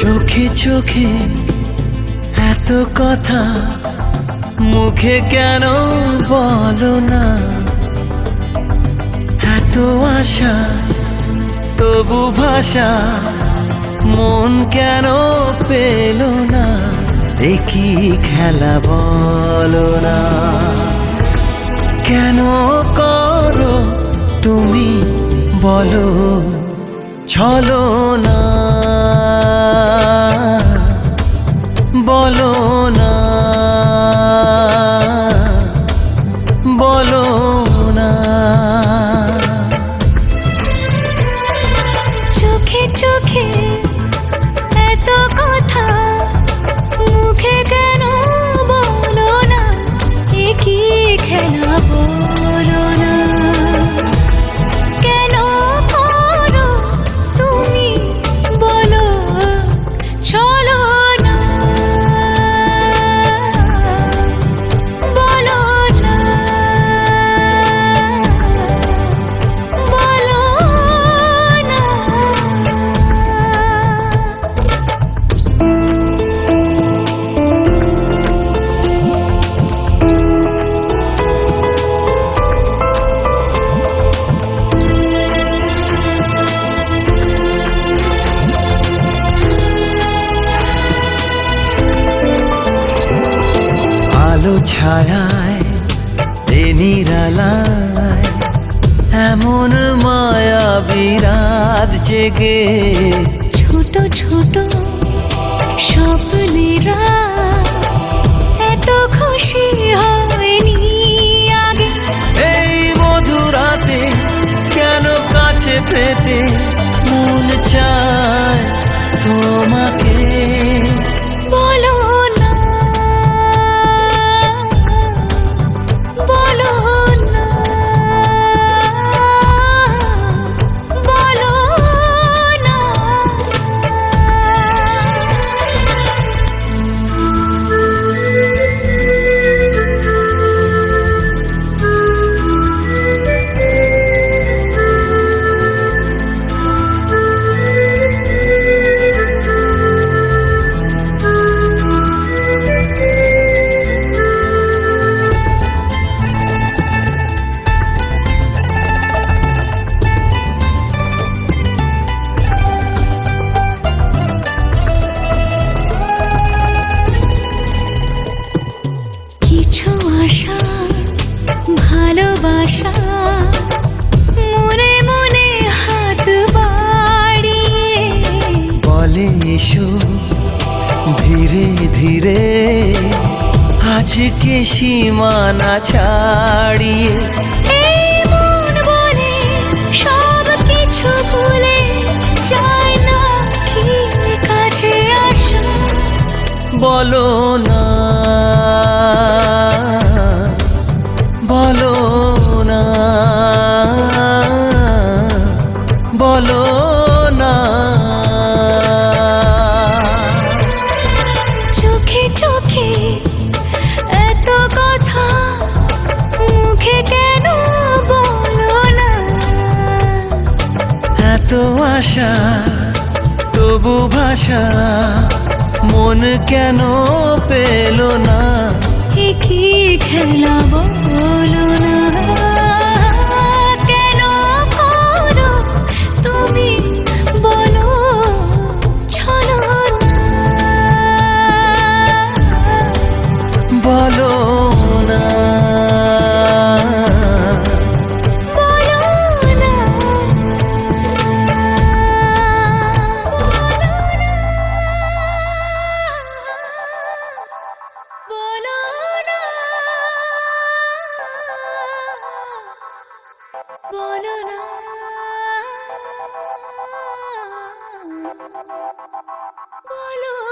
চোখে চোখে এত কথা মুখে কেন বলো না, এত আশা তবু ভাষা মন কেন পেল না, দেখি খেলা বলো না, কেন করো তুমি বলো ছলো না, বলো না, বলো না। চোখে চোখে এত কথা মুখে কেন বলো না, কি খেলা বলো না, কেন করো তুমি বলো চলো না, বলো না, বলো না। আলো ছায়ায় এ নিরালায় এমন মায়া বিরাত জেগে, ছোট ছোট স্বপ্নেরা এত খুশি হয়নি আগে, এই মধুরাতে কেন কাছে পেতে মন চায় তোমাকে, বলো না, বলো না, বলো না। কিছু আশা ভালোবাসা মনে মনে হাত বাড়িয়ে বলে এসো ধীরে ধীরে আজকে সীমানা ছাড়িয়ে, এই মন বলে সব কিছু ভুলে যায় না কি কাছে আসো, বলো না, বলো না, বলো না। চোখে চোখে এত কথা মুখে কেন বলো না, এত আশা তবু ভাষা মন কেন পেল না, কি খেলা বলো না, কেন করো তুমি বলো চলো না, বলো না, বলো না, বলো না। বলো না বলো